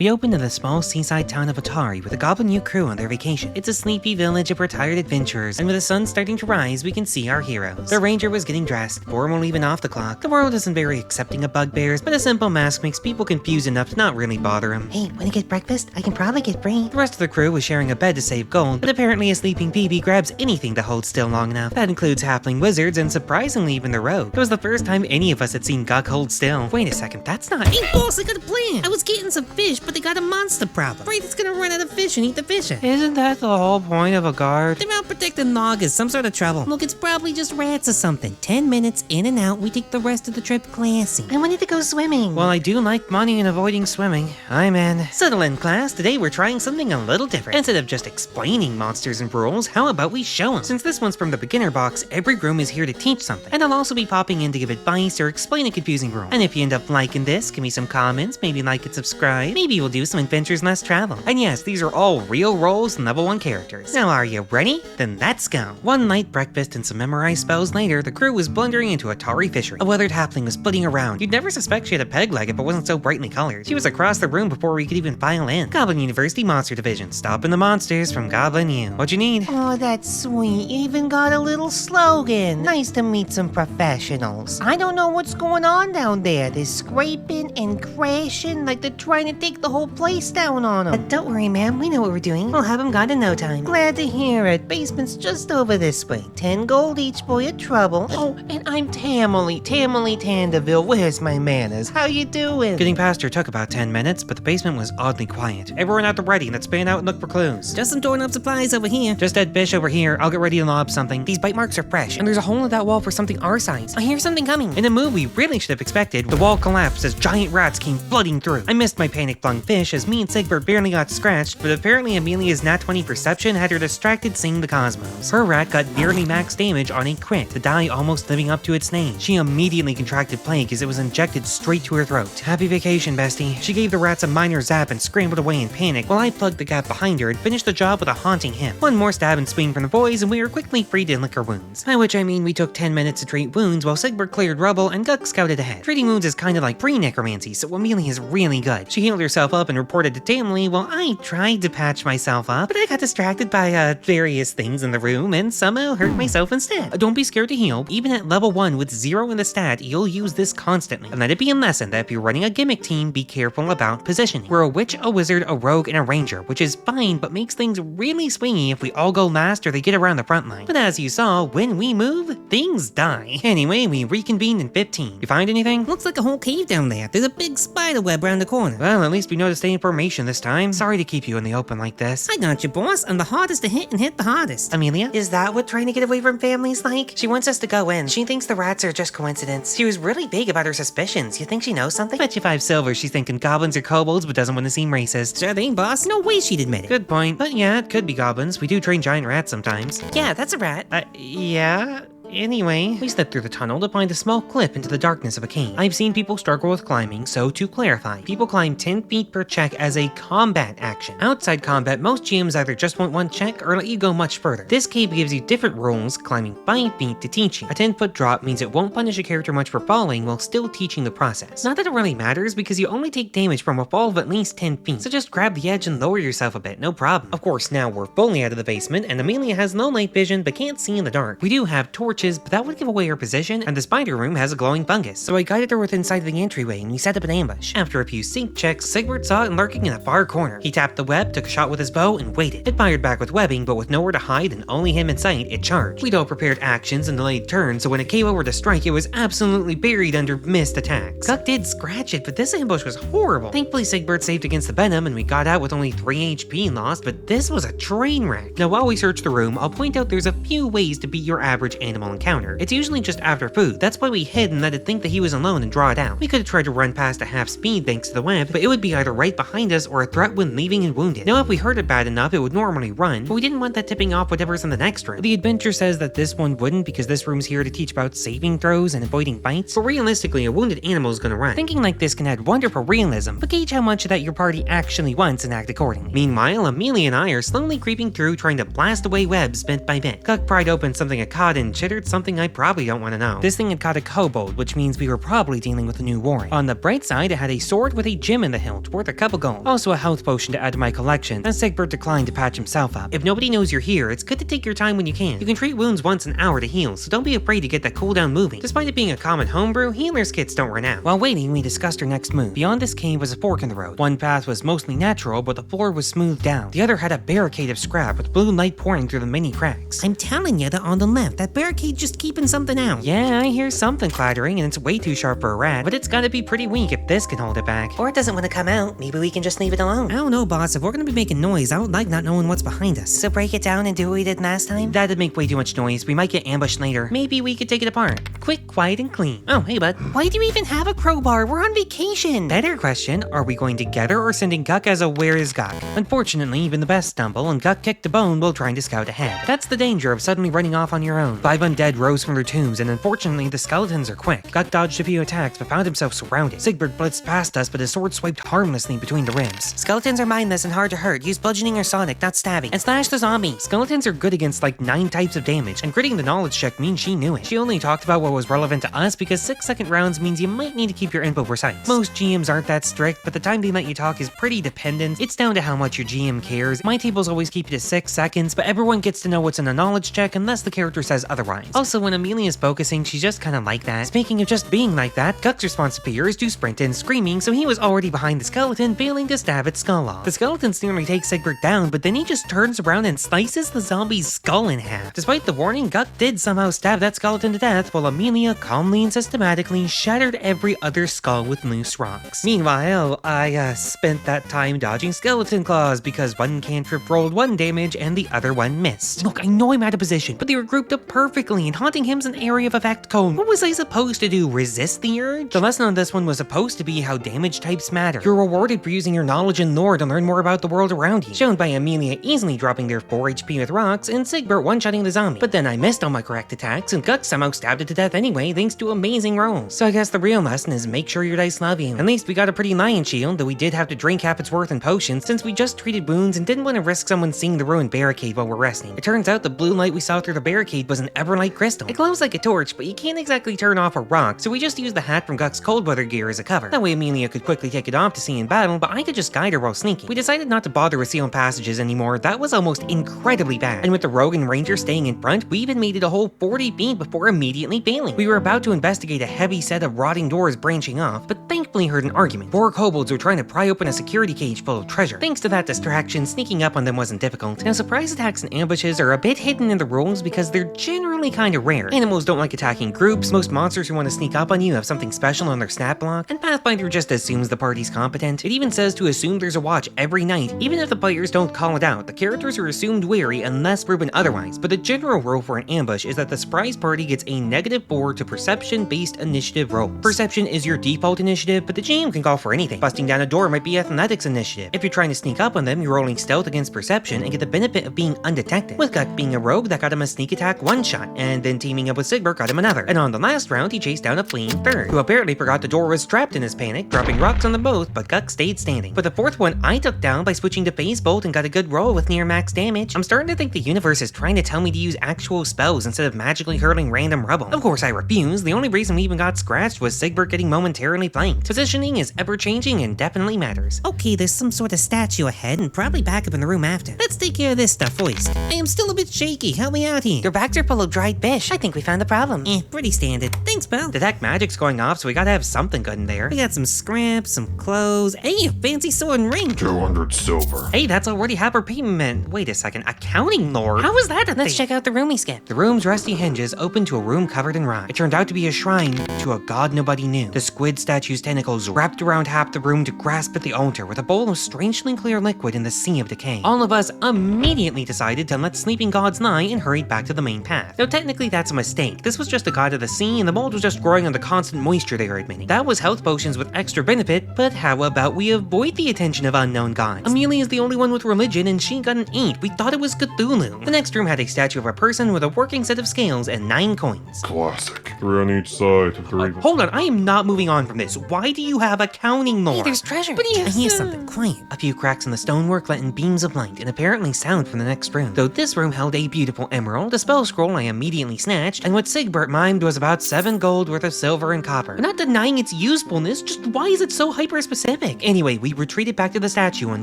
We open in the small seaside town of Otari with a goblin youth crew on their vacation. It's a sleepy village of retired adventurers, and with the sun starting to rise, we can see our heroes. The ranger was getting dressed, formal even off the clock. The world isn't very accepting of bugbears, but a simple mask makes people confused enough to not really bother him. Hey, wanna get breakfast? I can probably get free. The rest of the crew was sharing a bed to save gold, but apparently a sleeping PB grabs anything to hold still long enough. That includes halfling wizards and surprisingly even the rogue. It was the first time any of us had seen Guk hold still. Wait a second, that's not— Hey boss, I got a plan. I was getting some fish, but they got a monster problem. Afraid it's gonna run out of fish and eat the fish. Isn't that the whole point of a guard? They're out protecting loggers, some sort of trouble. Look, it's probably just rats or something. 10 minutes in and out, we take the rest of the trip classy. I wanted to go swimming. Well, I do like money and avoiding swimming. I'm in. Settle in, class. Today we're trying something a little different. Instead of just explaining monsters and rules, how about we show them? Since this one's from the beginner box, every room is here to teach something. And I'll also be popping in to give advice or explain a confusing rule. And if you end up liking this, give me some comments, maybe like and subscribe. Maybe we'll do some adventures and less travel. And yes, these are all real roles and level 1 characters. Now are you ready? Then let's go. One light breakfast and some memorized spells later, the crew was blundering into Otari fishery. A weathered halfling was flitting around. You'd never suspect she had a peg leg if it wasn't so brightly colored. She was across the room before we could even file in. Goblin University Monster Division, stopping the monsters from Goblin U. What you need? Oh, that's sweet. You even got a little slogan. Nice to meet some professionals. I don't know what's going on down there. They're scraping and crashing like they're trying to take the whole place down on them. But don't worry, ma'am. We know what we're doing. We'll have them gone in no time. Glad to hear it. Basement's just over this way. 10 gold each for your trouble. Oh, and I'm Tamily Tandaville. Where's my manners? How you doing? Getting past her took about 10 minutes, but the basement was oddly quiet. Everyone at the ready, let's span out and look for clues. Just some doorknob supplies over here. Just dead fish over here. I'll get ready to lob something. These bite marks are fresh, and there's a hole in that wall for something our size. I hear something coming. In a move we really should have expected, the wall collapsed as giant rats came flooding through. I missed my panic-flung fish as me and Sigbert barely got scratched, but apparently Amelia's nat 20 perception had her distracted seeing the cosmos. Her rat got nearly max damage on a crit, the die almost living up to its name. She immediately contracted plague as it was injected straight to her throat. Happy vacation, bestie. She gave the rats a minor zap and scrambled away in panic while I plugged the gap behind her and finished the job with a haunting him. One more stab and swing from the boys and we were quickly free to lick her wounds. By which I mean we took 10 minutes to treat wounds while Sigbert cleared rubble and Guk scouted ahead. Treating wounds is kinda like pre-necromancy, so Amelia is really good. She healed herself up and reported to Tamily while I tried to patch myself up, but I got distracted by various things in the room and somehow hurt myself instead. Don't be scared to heal. Even at level 1 with 0 in the stat, you'll use this constantly. And let it be a lesson that if you're running a gimmick team, be careful about positioning. We're a witch, a wizard, a rogue, and a ranger, which is fine, but makes things really swingy if we all go last or they get around the front line. But as you saw, when we move, things die. Anyway, we reconvened in 15. You find anything? Looks like a whole cave down there. There's a big spider web around the corner. Well, at least we know to stay in formation this time. Sorry to keep you in the open like this. I got you, boss. I'm the hardest to hit and hit the hardest. Amelia? Is that what trying to get away from family's like? She wants us to go in. She thinks the rats are just coincidence. She was really big about her suspicions. You think she knows something? Bet you 5 silver she's thinking goblins are kobolds but doesn't want to seem racist. Sure thing, boss. No way she'd admit it. Good point. But yeah, it could be goblins. We do train giant rats sometimes. Yeah, that's a rat. Yeah? Anyway, we slipped through the tunnel to find a small clip into the darkness of a cave. I've seen people struggle with climbing, so to clarify, people climb 10 feet per check as a combat action. Outside combat, most GMs either just want one check or let you go much further. This cave gives you different rules, climbing 5 feet to teach you. A 10-foot drop means it won't punish a character much for falling while still teaching the process. Not that it really matters because you only take damage from a fall of at least 10 feet, so just grab the edge and lower yourself a bit, no problem. Of course, now we're fully out of the basement and Amelia has low night vision but can't see in the dark. We do have torches, but that would give away her position, and the spider room has a glowing fungus, so I guided her within sight of the entryway and we set up an ambush. After a few sync checks, Sigbert saw it lurking in the far corner. He tapped the web, took a shot with his bow, and waited. It fired back with webbing, but with nowhere to hide and only him in sight, it charged. We'd all prepared actions and delayed turns, so when it came over to strike, it was absolutely buried under missed attacks. Guk did scratch it, but this ambush was horrible. Thankfully, Sigbert saved against the venom and we got out with only 3 HP lost, but this was a train wreck. Now while we search the room, I'll point out there's a few ways to beat your average animal encounter. It's usually just after food. That's why we hid and let it think that he was alone and draw it out. We could have tried to run past at half speed thanks to the web, but it would be either right behind us or a threat when leaving and wounded. Now if we hurt it bad enough, it would normally run, but we didn't want that tipping off whatever's in the next room. The adventure says that this one wouldn't because this room's here to teach about saving throws and avoiding bites, but realistically a wounded animal is gonna run. Thinking like this can add wonderful realism, but gauge how much of that your party actually wants and act accordingly. Meanwhile, Amelia and I are slowly creeping through trying to blast away webs bit by bit. Guk pried open something a cod and chitter triggered something I probably don't want to know. This thing had caught a kobold, which means we were probably dealing with a new warrior. On the bright side, it had a sword with a gem in the hilt, worth a couple gold. Also a health potion to add to my collection, as Sigbert declined to patch himself up. If nobody knows you're here, it's good to take your time when you can. You can treat wounds once an hour to heal, so don't be afraid to get that cooldown moving. Despite it being a common homebrew, healer's kits don't run out. While waiting, we discussed our next move. Beyond this cave was a fork in the road. One path was mostly natural, but the floor was smoothed down. The other had a barricade of scrap with blue light pouring through the many cracks. I'm telling you that on the left, that barricade just keeping something out. Yeah, I hear something clattering, and it's way too sharp for a rat, but it's gotta be pretty weak if this can hold it back. Or it doesn't want to come out. Maybe we can just leave it alone. I don't know, boss. If we're gonna be making noise, I would like not knowing what's behind us. So break it down and do what we did last time? That'd make way too much noise. We might get ambushed later. Maybe we could take it apart. Quick, quiet, and clean. Oh, hey, bud. Why do you even have a crowbar? We're on vacation. Better question, are we going together or sending Guck as a where is Guck? Unfortunately, even the best stumble, and Guck kicked a bone while trying to scout ahead. That's the danger of suddenly running off on your own. 5 undead rose from their tombs, and unfortunately, the skeletons are quick. Guck dodged a few attacks, but found himself surrounded. Sigbert blitzed past us, but his sword swiped harmlessly between the ribs. Skeletons are mindless and hard to hurt. Use bludgeoning or sonic, not stabbing. And slash the zombie. Skeletons are good against like 9 types of damage, and critting the knowledge check means she knew it. She only talked about what was relevant to us because 6-second rounds means you might need to keep your info precise. Most GMs aren't that strict, but the time they let you talk is pretty dependent. It's down to how much your GM cares. My tables always keep it to 6 seconds, but everyone gets to know what's in a knowledge check unless the character says otherwise. Also, when Amelia's focusing, she's just kinda like that. Speaking of just being like that, Guck's response to Peter is to sprint in screaming, so he was already behind the skeleton, failing to stab its skull off. The skeleton nearly takes Sigbert down, but then he just turns around and slices the zombie's skull in half. Despite the warning, Guck did somehow stab that skeleton to death, while Amelia calmly and systematically shattered every other skull with loose rocks. Meanwhile, I spent that time dodging skeleton claws because one cantrip rolled 1 damage and the other one missed. Look, I know I'm out of position, but they were grouped up perfectly, and haunting him's an area of effect cone. What was I supposed to do, resist the urge? The lesson on this one was supposed to be how damage types matter. You're rewarded for using your knowledge and lore to learn more about the world around you, shown by Amelia easily dropping their 4 HP with rocks and Sigbert one-shotting the zombie. But then I missed all my correct attacks, and Guck somehow stabbed it to death anyway thanks to amazing rolls. So I guess the real lesson is make sure your dice love you. At least we got a pretty lion shield, though we did have to drink half its worth in potions since we just treated wounds and didn't want to risk someone seeing the ruined barricade while we're resting. It turns out the blue light we saw through the barricade was an everlight crystal. It glows like a torch, but you can't exactly turn off a rock, so we just used the hat from Guck's cold weather gear as a cover. That way Amelia could quickly take it off to see in battle, but I could just guide her while sneaking. We decided not to bother with sealed passages anymore. That was almost incredibly bad. And with the rogue and ranger staying in front, we even made it a whole 40 feet before immediately bailing. We were about to investigate a heavy set of rotting doors branching off, but thankfully heard an argument. 4 kobolds were trying to pry open a security cage full of treasure. Thanks to that distraction, sneaking up on them wasn't difficult. Now, surprise attacks and ambushes are a bit hidden in the rules because they're generally kind of rare. Animals don't like attacking groups, most monsters who want to sneak up on you have something special on their stat block, and Pathfinder just assumes the party's competent. It even says to assume there's a watch every night, even if the players don't call it out. The characters are assumed wary unless proven otherwise, but the general rule for an ambush is that the surprise party gets a -4 to perception-based initiative roll. Perception is your default initiative, but the GM can call for anything. Busting down a door might be athletics initiative. If you're trying to sneak up on them, you're rolling stealth against perception and get the benefit of being undetected. With Guck being a rogue, that got him a sneak attack 1-shot, and then teaming up with Sigbert got him another. And on the last round, he chased down a fleeing third, who apparently forgot the door was trapped in his panic, dropping rocks on them both, but Guck stayed standing. But the 4th one I took down by switching to phase bolt and got a good roll with near max damage. I'm starting to think the universe is trying to tell me to use actual spells instead of magically hurling random rubble. Of course I refused. The only reason we even got scratched was Sigbert getting momentarily flanked. Positioning is ever changing and definitely matters. Okay, there's some sort of statue ahead and probably back up in the room after. Let's take care of this stuff first. I am still a bit shaky. Help me out here. Your backs are full of dried fish. I think we found the problem. Pretty standard. Thanks, pal. Detect magic's going off, so we gotta have something good in there. We got some scraps, some clothes. Hey, a fancy sword and ring. 200 silver. Hey, that's already half our payment. Wait a second, accounting lord? How is that a Let's thing? check out the room we skipped. The room's rusty hinges opened to a room covered in rock. It turned out to be a shrine to a god nobody knew. The squid statue's tentacles wrapped around half the room to grasp at the altar with a bowl of strangely clear liquid in the sea of decay. All of us immediately decided to let sleeping gods lie and hurried back to the main path. Now technically that's a mistake. This was just a god of the sea and the mold was was just growing on the constant moisture they were admitting. That was health potions with extra benefit, but how about we avoid the attention of unknown gods? Amelia is the only one with religion and she got an 8. We thought it was Cthulhu. The next room had a statue of a person with a working set of scales and 9 coins. Classic. 3 on each side if they're even. Hold on, I am not moving on from this. Why do you have accounting lore? Hey, there's treasure. But I hear something. Quiet. A few cracks in the stonework let in beams of light and apparently sound from the next room. Though this room held a beautiful emerald, a spell scroll I immediately snatched, and what Sigbert mimed was about 7 gold worth of silver and copper. I'm not denying its usefulness, just why is it so hyper-specific? Anyway, we retreated back to the statue on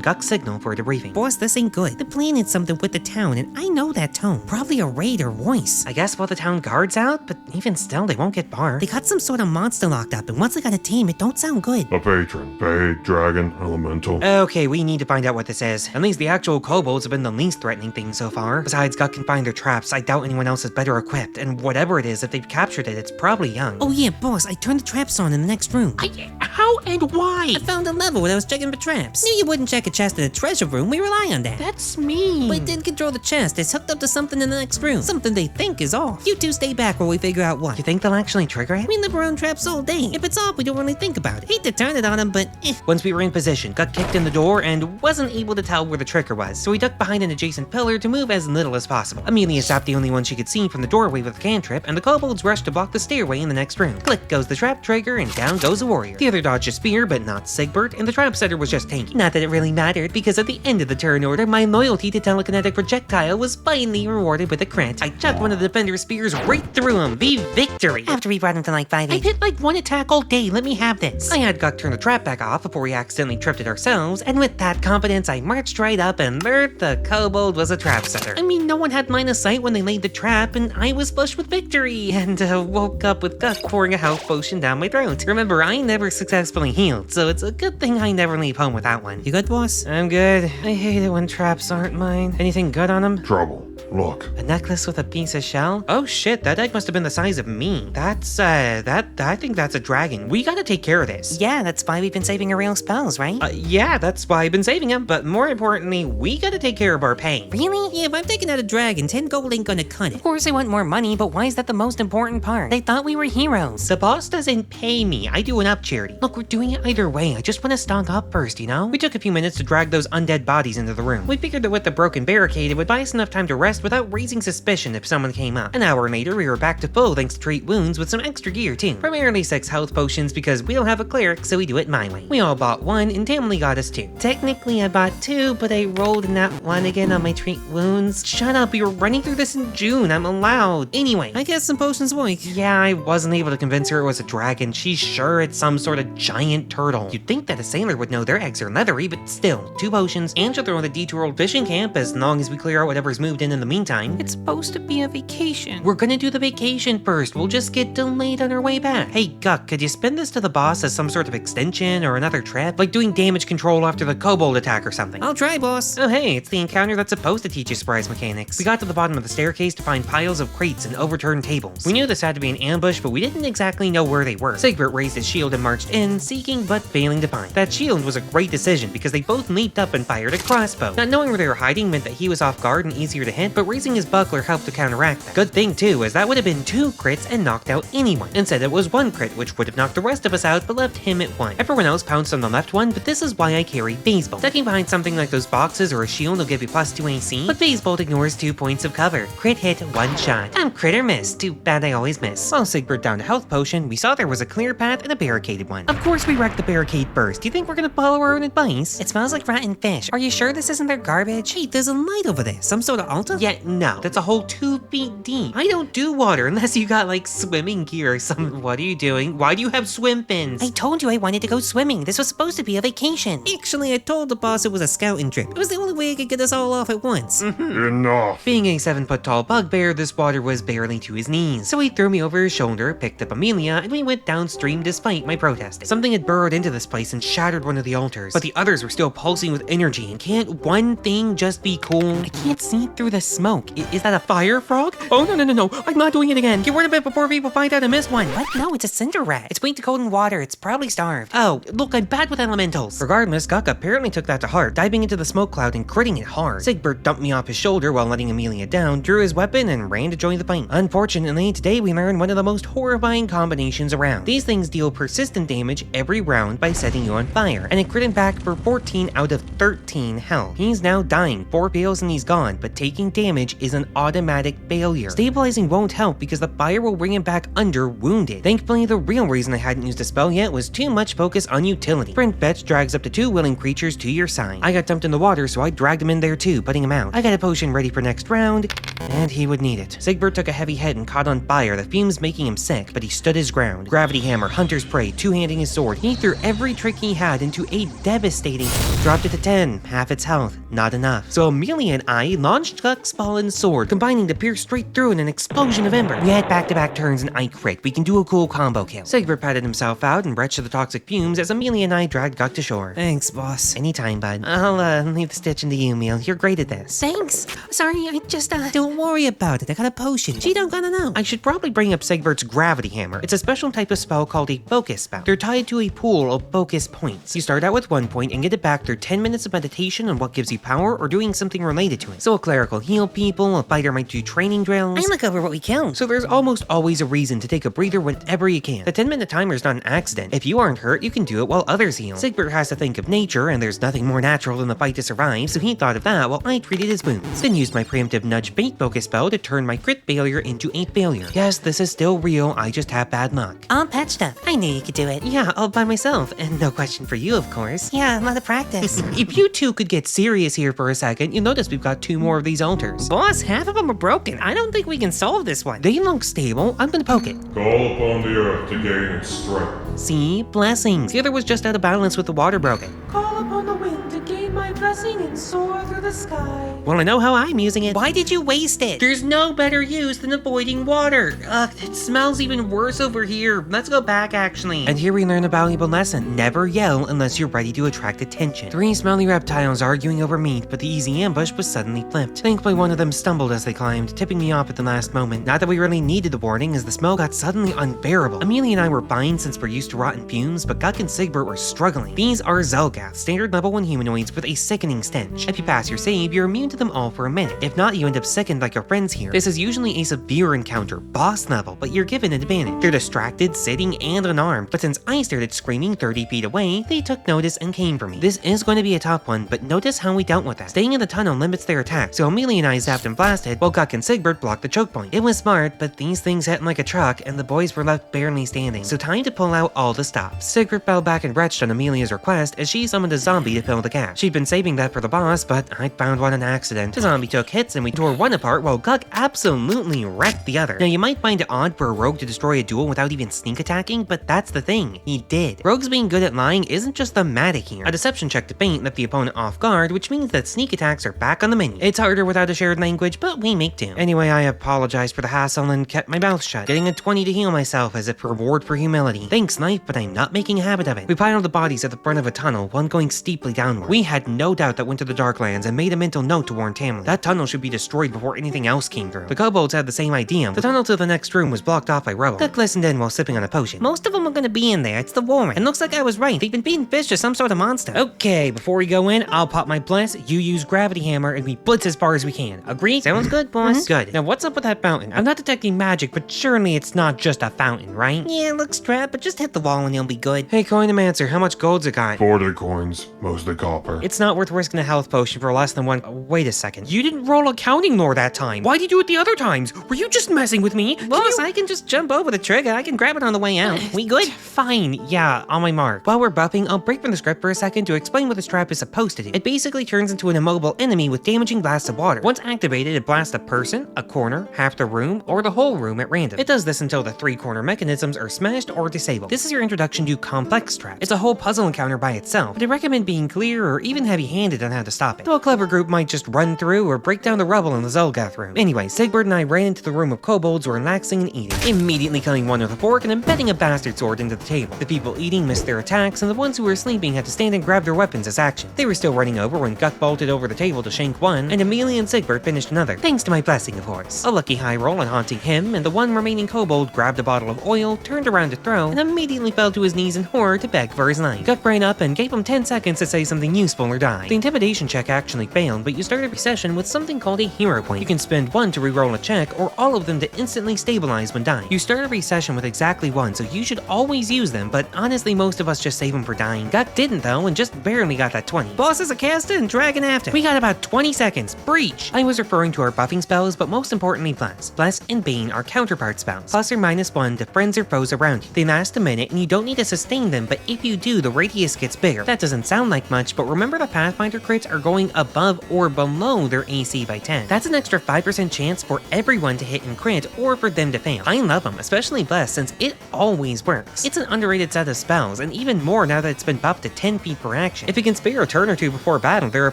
Guck's signal for a debriefing. Boss, this ain't good. The plan is something with the town, and I know that tone. Probably a raid or voice. I guess while the town guard's out, but even still, they won't get barred. They got some sort of monster locked up, and once they got a team, it don't sound good. A patron. Fade, dragon, elemental. Okay, we need to find out what this is. At least the actual kobolds have been the least threatening thing so far. Besides, Guck can find their traps. I doubt anyone else is better equipped, and whatever it is, if they've captured it, it's probably young. Oh yeah, boss, I turned the traps on in the next room. How and why? I found a level when I was checking for traps. Knew you wouldn't check a chest in a treasure room, we rely on that. That's mean. But it didn't control the chest, it's hooked up to something in the next room. Something they think is off. You two stay back while we figure out what. You think they'll actually trigger it? We live around traps all day. If it's off, we don't really think about it. Hate to turn it on them, but Once we were in position, Guck kicked in the door and wasn't able to tell where the trigger was, so he ducked behind an adjacent pillar to move as little as possible. Amelia stopped the only one she could see from the doorway with a cantrip, and the kobolds rushed to block the stairway in the next room. Click goes the trap trigger, and down goes a warrior. The other dodged a spear, but not Sigbert, and the trap setter was just tanky. Not that it really mattered, because at the end of the turn order, my loyalty to telekinetic projectile was finally rewarded with a crit. I chucked one of the defender's spears right through him. The victory! after we brought him to like 5 I've hit like one attack all day, let me have this. I had Guck turn the trap back off before we accidentally tripped it ourselves, and with that confidence I marched right up and learned the kobold was a trap setter. I mean, no one had line of sight when they laid the trap, and I was flushed with victory, and woke up with Guck pouring a health potion down my throat. Remember, I never successfully healed, so it's a good thing I never leave home without one. You good, boss? I'm good. I hate it when traps aren't mine. Anything good on them? Trouble. Look. A necklace with a piece of shell? Oh shit, that egg must have been the size of me. That's, I think that's a dragon. We gotta take care of this. Yeah, that's why we've been saving our real spells, right? Yeah, that's why I've been saving them, but more importantly, we gotta take care of our pay. Really? Yeah, if I'm taking out a dragon, 10 gold ain't gonna cut it. Of course I want more money, but why is that the most important part? They thought we were heroes. The boss doesn't pay me. I do enough charity. Look, we're doing it either way. I just want to stock up first, you know? We took a few minutes to drag those undead bodies into the room. We figured that with the broken barricade, it would buy us enough time to rest without raising suspicion if someone came up. An hour later, we were back to full thanks to treat wounds with some extra gear too. Primarily 6 health potions because we don't have a cleric, so we do it my way. We all bought 1 and Tamley got us 2. Technically I bought 2, but I rolled in that 1 again on my treat wounds. Shut up, we were running through this in June. I'm allowed. Anyway, I guess some potions work. yeah, I wasn't able to convince her it was a dragon. She's sure it's some sort of giant turtle. You'd think that a sailor would know their eggs are leathery, but still, 2 potions, and she'll throw in the detour old fishing camp as long as we clear out whatever's moved in the meantime. It's supposed to be a vacation. We're gonna do the vacation first. We'll just get delayed on our way back. Hey, Guck, could you spin this to the boss as some sort of extension or another trip? Like doing damage control after the kobold attack or something. I'll try, boss. Oh hey, it's the encounter that's supposed to teach you surprise mechanics. We got to the bottom of the staircase to find piles of crates and overturned tables. We knew this had to be an ambush, but we didn't exactly know where they were. Sigbert raised his shield and marched in, seeking but failing to find. That shield was a great decision because they both leaped up and fired a crossbow. Not knowing where they were hiding meant that he was off guard and easier to hit, but raising his buckler helped to counteract that. Good thing too, as that would have been 2 crits and knocked out anyone. Instead it was 1 crit, which would have knocked the rest of us out but left him at 1. Everyone else pounced on the left one, but this is why I carry Basebolt. Ducking behind something like those boxes or a shield will give you +2 AC, but Basebolt ignores 2 points of cover. Crit hit, 1 shot. I'm crit or miss. Too bad I always miss. While Sigbert downed a health potion, we saw there was a clear path and a barricaded one. Of course we wrecked the barricade first. Do you think we're gonna follow our own advice? It smells like rotten fish. Are you sure this isn't their garbage? Hey, there's a light over there. Some sort of altar? Yeah, no. That's a whole 2 feet deep. I don't do water unless you got like swimming gear or something. What are you doing? Why do you have swim fins? I told you I wanted to go swimming. This was supposed to be a vacation. Actually, I told the boss it was a scouting trip. It was the only way I could get us all off at once. Enough. Being a 7-foot tall bugbear, this water was barely to his knees. So he threw me over his shoulder, picked up Amelia, and we went downstream despite my protesting. Something had burrowed into this place and shattered one of the altars, but the others were still pulsing with energy, and can't one thing just be cool? I can't see through the smoke. Is that a fire frog? Oh, no. I'm not doing it again. Get rid of it before people find out I missed one. What? No, it's a cinder rat. It's weak to cold and water. It's probably starved. Oh, look, I'm bad with elementals. Regardless, Guk apparently took that to heart, diving into the smoke cloud and critting it hard. Sigbert dumped me off his shoulder while letting Amelia down, drew his weapon, and ran to join the fight. Unfortunately, today we learned one of the most horrifying combinations around. These things deal persistent damage every round by setting you on fire, and it crit him back for 14 out of 13 health. He's now dying, 4 fails and he's gone, but taking damage is an automatic failure. Stabilizing won't help because the fire will bring him back under wounded. Thankfully, the real reason I hadn't used a spell yet was too much focus on utility. Sprint fetch drags up to 2 willing creatures to your side. I got dumped in the water, so I dragged him in there too, putting him out. I got a potion ready for next round, and he would need it. Sigbert took a heavy hit and caught on fire, the fumes making him sick, but he stood his ground. Gravity hammer, hunter's prey, two-handing his sword. He threw every trick he had into a devastating, dropped it to 10, half its health, not enough. So Amelia and I launched Guk's fallen sword, combining to pierce straight through in an explosion of ember. We had back-to-back turns and I crit. We can do a cool combo kill. Sigbert patted himself out and retched to the toxic fumes as Amelia and I dragged Guk to shore. Thanks, boss. Anytime, bud. I'll leave the stitching to you, Emil. You're great at this. Thanks. Sorry, I just, Don't worry about it. I got a potion. She don't gonna know. I should probably bring up Sigbert's gravity hammer. It's a special type of spell called a focus spell. They're tied to a pool of focus points. You start out with 1 point and get it back through 10 minutes of meditation on what gives you power or doing something related to it. So a cleric will heal people, a fighter might do training drills. I look over what we killed. So there's almost always a reason to take a breather whenever you can. The 10-minute timer is not an accident. If you aren't hurt, you can do it while others heal. Sigbert has to think of nature, and there's nothing more natural than the fight to survive, so he thought of that while I treated his wounds. Then used my preemptive nudge bait focus spell to turn my crit failure into a failure. Yes, this is still real, I just have bad luck. I'll patch stuff. I knew you could do it. Yeah, all by myself, and no question for you, of course. Yeah, a lot of practice. If you two could get serious here for a second, you'll notice we've got 2 more of these altars. Boss, half of them are broken. I don't think we can solve this one. They look stable. I'm gonna poke it. Call upon the earth to gain its strength. See? Blessings. The other was just out of balance with the water broken. Call upon the wind to gain my blessing and soar through the sky. Well, I know how I'm using it. Why did you waste it? There's no better use than avoiding water. Ugh, it smells even worse over here. Let's go back, actually. And here we learn a valuable lesson. Never yell unless you're ready to attract attention. 3 smelly reptiles arguing over meat, but the easy ambush was suddenly flipped. Thankfully, one of them stumbled as they climbed, tipping me off at the last moment. Not that we really needed the warning, as the smell got suddenly unbearable. Amelia and I were fine since we're used to rotten fumes, but Guk and Sigbert were struggling. These are Zelgath, standard level 1 humanoids with a sickening stench. If you pass your save, you're immune to them all for a minute. If not, you end up sickened like your friends here. This is usually a severe encounter, boss level, but you're given an advantage. They're distracted, sitting, and unarmed, but since I started screaming 30 feet away, they took notice and came for me. This is going to be a tough one, but notice how we dealt with that. Staying in the tunnel limits their attack, so Amelia and I zapped and blasted, while Guk and Sigbert blocked the choke point. It was smart, but these things hit like a truck, and the boys were left barely standing, so time to pull out all the stops. Sigbert fell back and retched on Amelia's request as she summoned a zombie to fill the gap. She'd been saving that for the boss, but I found one on accident. The zombie took hits and we tore one apart while Guk absolutely wrecked the other. Now you might find it odd for a rogue to destroy a duel without even sneak attacking, but that's the thing, he did. Rogues being good at lying isn't just thematic here. A deception check to feint left the opponent off guard, which means that sneak attacks are back on the menu. It's harder without a shared language, but we make do. Anyway, I apologized for the hassle and kept my mouth shut, getting a 20 to heal myself as a reward for humility. Thanks, knife, but I'm not making a habit of it. We piled the bodies at the front of a tunnel, one going steeply downward. We had no doubt that went to the Darklands and made a mental note to warn Tamlin. That tunnel should be destroyed before anything else came through. The kobolds had the same idea. The tunnel to the next room was blocked off by rubble. Guk listened in while sipping on a potion. Most of them are gonna be in there. It's the warren. And looks like I was right. They've been feeding fish to some sort of monster. Okay, before we go in, I'll pop my bless, you use gravity hammer, and we blitz as far as we can. Agreed? Sounds good, boss? Good. Now what's up with that fountain? I'm not detecting magic, but surely it's not just a fountain, right? Yeah, it looks trapped, but just hit the wall and you'll be good. Hey, Coinomancer, how much gold's it got? 40 coins, mostly copper. It's not worth risking a health potion for less than one. Wait a second. You didn't roll a counting lore that time. Why'd you do it the other times? Were you just messing with me? Boss, I can just jump over the trigger. I can grab it on the way out. We good? Fine, yeah, on my mark. While we're buffing, I'll break from the script for a second to explain what this trap is supposed to do. It basically turns into an immobile enemy with damaging blasts of water. Once activated, it blasts a person, a corner, half the room, or the whole room at random. It does this until the 3 corner mechanisms are smashed or disabled. This is your introduction to complex traps. It's a whole puzzle encounter by itself, but I recommend being clear or even even heavy-handed on how to stop it. Though a clever group might just run through or break down the rubble in the Zolgath room. Anyway, Sigbert and I ran into the room of kobolds who were relaxing and eating, immediately killing one with a fork and embedding a bastard sword into the table. The people eating missed their attacks, and the ones who were sleeping had to stand and grab their weapons as action. They were still running over when Guck bolted over the table to shank one, and Amelia and Sigbert finished another, thanks to my blessing, of course. A lucky high roll on haunting him, and the one remaining kobold grabbed a bottle of oil, turned around to throw, and immediately fell to his knees in horror to beg for his life. Guck ran up and gave him 10 seconds to say something useful or die. The intimidation check actually failed, but you start every session with something called a hero point. You can spend one to reroll a check, or all of them to instantly stabilize when dying. You start every session with exactly one, so you should always use them, but honestly most of us just save them for dying. Guck didn't though, and just barely got that 20. Boss is a caster and dragon after. We got about 20 seconds. Breach! I was referring to our buffing spells, but most importantly Bless. Bless and Bane are counterpart spells. Plus or -1 to friends or foes around you. They last a minute and you don't need to sustain them, but if you do, the radius gets bigger. That doesn't sound like much, but remember the Pathfinder crits are going above or below their AC by 10. That's an extra 5% chance for everyone to hit and crit, or for them to fail. I love them, especially Bless, since it always works. It's an underrated set of spells, and even more now that it's been buffed to 10 feet per action. If you can spare a turn or two before battle, they're a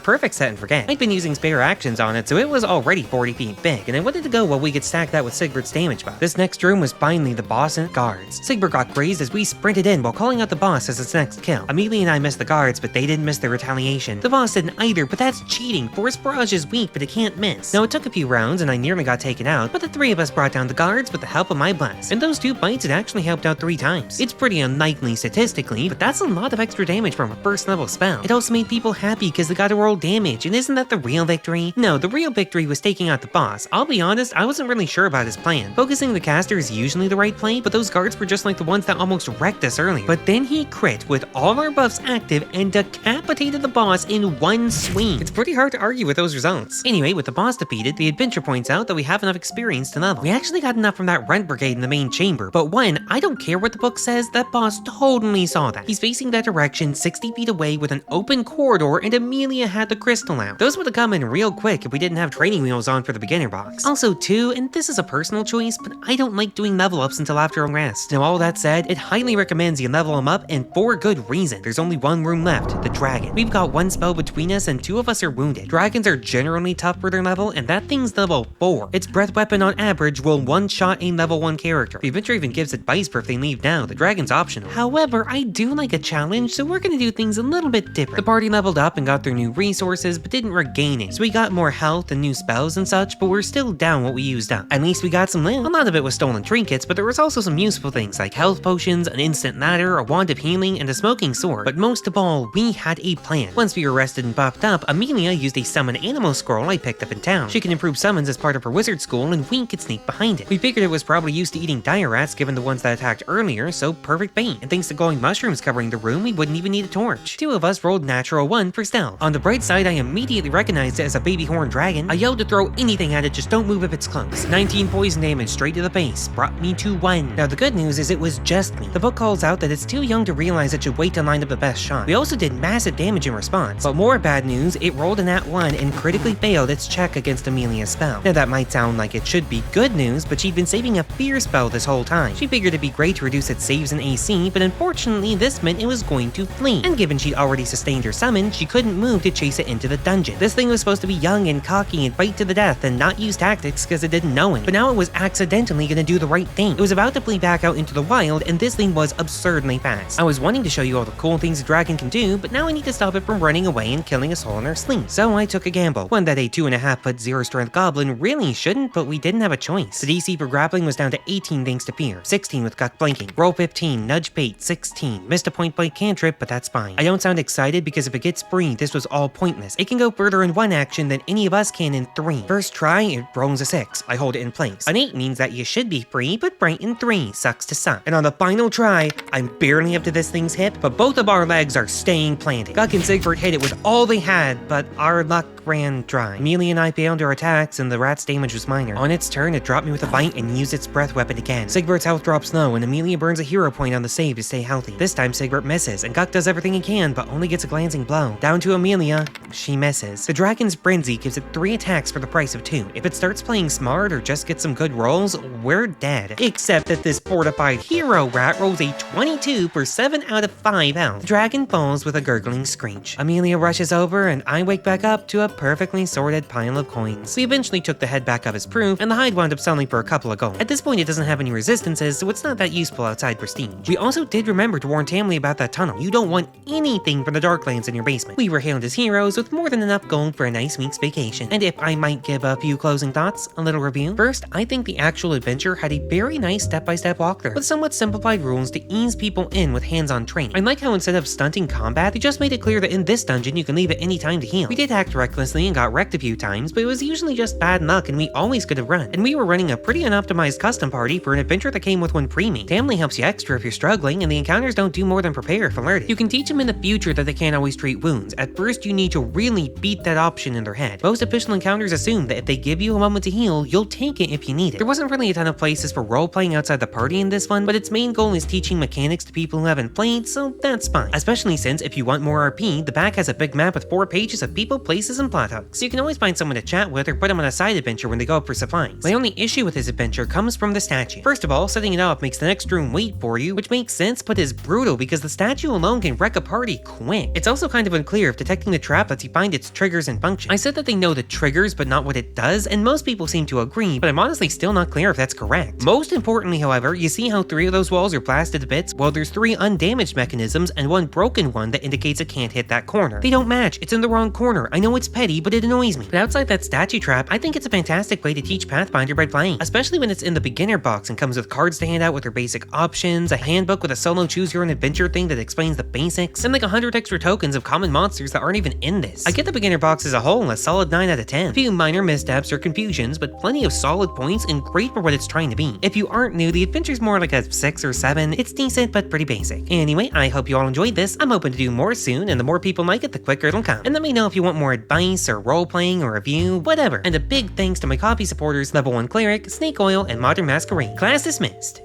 perfect set and forget. I'd been using spare actions on it, so it was already 40 feet big, and I wanted to go while we could stack that with Sigbert's damage buff. This next room was finally the boss and guards. Sigbert got grazed as we sprinted in while calling out the boss as its next kill. Amelia and I missed the guards, but they didn't miss their retaliation. The boss didn't either, but that's cheating. Force Barrage is weak, but it can't miss. Now it took a few rounds and I nearly got taken out, but the three of us brought down the guards with the help of my bless. In those 2 fights, it actually helped out 3 times. It's pretty unlikely statistically, but that's a lot of extra damage from a first level spell. It also made people happy because they got to roll damage, and isn't that the real victory? No, the real victory was taking out the boss. I'll be honest, I wasn't really sure about his plan. Focusing the caster is usually the right play, but those guards were just like the ones that almost wrecked us earlier. But then he crit with all our buffs active and decapitated the boss in one swing. It's pretty hard to argue with those results. Anyway, with the boss defeated, the adventure points out that we have enough experience to level. We actually got enough from that rent brigade in the main chamber, but one, I don't care what the book says, that boss totally saw that. He's facing that direction 60 feet away with an open corridor, and Amelia had the crystal out. Those would have come in real quick if we didn't have training wheels on for the beginner box. Also too, and this is a personal choice, but I don't like doing level ups until after a rest. Now all that said, it highly recommends you level them up, and for good reason. There's only one room left, the dragon. We've got 1 spell between us and 2 of us are wounded. Dragons are generally tough for their level, and that thing's level 4. Its breath weapon on average will one-shot a level 1 character. The adventure even gives advice for if they leave now. The dragon's optional. However, I do like a challenge, so we're gonna do things a little bit different. The party leveled up and got their new resources, but didn't regain it. So we got more health and new spells and such, but we're still down what we used up. At least we got some loot. A lot of it was stolen trinkets, but there was also some useful things like health potions, an instant ladder, a wand of healing, and a smoking sword. But most of all, we had a plan. Once we were rested and buffed up, Amelia used a summon animal scroll I picked up in town. She can improve summons as part of her wizard school, and we could sneak behind it. We figured it was probably used to eating dire rats given the ones that attacked earlier, so perfect bait. And thanks to glowing mushrooms covering the room, we wouldn't even need a torch. 2 of us rolled natural 1 for stealth. On the bright side, I immediately recognized it as a baby horn dragon. I yelled to throw anything at it, just don't move if it's close. 19 poison damage straight to the face, brought me to 1. Now the good news is it was just me. The book calls out that it's too young to realize it should wait to line up the best shot. We also did massive damage in response, but more bad news, it rolled a nat 1 and critically failed its check against Amelia's spell. Now that might sound like it should be good news, but she'd been saving a fear spell this whole time. She figured it'd be great to reduce its saves and AC, but unfortunately this meant it was going to flee. And given she'd already sustained her summon, she couldn't move to chase it into the dungeon. This thing was supposed to be young and cocky and fight to the death and not use tactics because it didn't know it. But now it was accidentally gonna do the right thing. It was about to flee back out into the wild, and this thing was absurdly fast. I was wanting to show you all the cool things a dragon can do, but now I need to stop it from running away and killing us all in our sleep. So I took a gamble, one that a 2.5 foot 0 strength goblin really shouldn't, but we didn't have a choice. The DC for grappling was down to 18 thanks to fear, 16 with Guck blinking, roll 15, nudge bait 16, missed a point blank cantrip, but that's fine. I don't sound excited because if it gets free, this was all pointless. It can go further in 1 action than any of us can in 3. First try, it rolls a 6. I hold it in place. An 8 means that you should be free, but bright in 3 sucks to suck. And on the final try, I'm barely up to this thing's hip, but both of our legs are staying planted. Guck and Sigbert hit it with all they had, but our luck ran dry. Amelia and I failed our attacks, and the rat's damage was minor. On its turn, it dropped me with a bite and used its breath weapon again. Sigbert's health drops low, and Amelia burns a hero point on the save to stay healthy. This time, Sigbert misses, and Guck does everything he can, but only gets a glancing blow. Down to Amelia, she misses. The Dragon's Frenzy gives it 3 attacks for the price of 2. If it starts playing smart or just gets some good rolls, we're dead. Except that this fortified hero rat rolls a 22 for 7 out of 5 health. The dragon falls with a gurgling screech. Amelia rushes over, and I wake back up to a perfectly sorted pile of coins. We eventually took the head back up as proof, and the hide wound up selling for a couple of gold. At this point, it doesn't have any resistances, so it's not that useful outside prestige. We also did remember to warn Tamley about that tunnel. You don't want anything from the Darklands in your basement. We were hailed as heroes with more than enough gold for a nice week's vacation. And if I might give a few closing thoughts, a little review. First, I think the actual adventure had a very nice step-by-step walkthrough, with somewhat simplified rules to ease people in with hands-on training. I like how instead of stunting combat, they just made it clear that in this dungeon you can leave at any time to heal. We did act recklessly and got wrecked a few times, but it was usually just bad luck and we always could have run. And we were running a pretty unoptimized custom party for an adventure that came with one pre-made. Tamley helps you extra if you're struggling, and the encounters don't do more than prepare if alerted. You can teach them in the future that they can't always treat wounds. At first, you need to really beat that option in their head. Most official encounters assume that if they give you a moment to heal, you'll take it if you need it. There wasn't really a ton of places for role-playing outside the party in this one, but its main goal is teaching mechanics to people who haven't played, so that's fine. Especially since, if you want more RP, the back has a big map with 4 pages of people, places, and plot hooks, so you can always find someone to chat with or put them on a side adventure when they go up for supplies. My only issue with this adventure comes from the statue. First of all, setting it up makes the next room wait for you, which makes sense but is brutal because the statue alone can wreck a party quick. It's also kind of unclear if detecting the trap lets you find its triggers and function. I said that they know the triggers but not what it does, and most people seem to agree, but I'm honestly still not clear if that's correct. Most importantly, however, you see how 3 of those walls are blasted to bits? Well, there's 3 undamaged mechanisms and 1 broken one that indicates it can't hit that corner. They don't match, it's in the wrong corner. I know it's petty, but it annoys me. But outside that statue trap, I think it's a fantastic way to teach Pathfinder by playing, especially when it's in the beginner box and comes with cards to hand out with their basic options, a handbook with a solo choose your own adventure thing that explains the basics, and like 100 extra tokens of common monsters that aren't even in this. I get the beginner box as a whole a solid 9 out of 10. A few minor missteps or confusions, but plenty of solid points and great for what it's trying to be. If you aren't new, the adventure's more like a 6 or 7. It's decent, but pretty basic. Anyway, I hope you all enjoyed this. I'm hoping to do more soon, and the more people like it, the quicker it'll come. And let me know if you want more advice or role-playing or review, whatever. And a big thanks to my coffee supporters, Level 1 Cleric, Snake Oil, and Modern Masquerade. Class dismissed.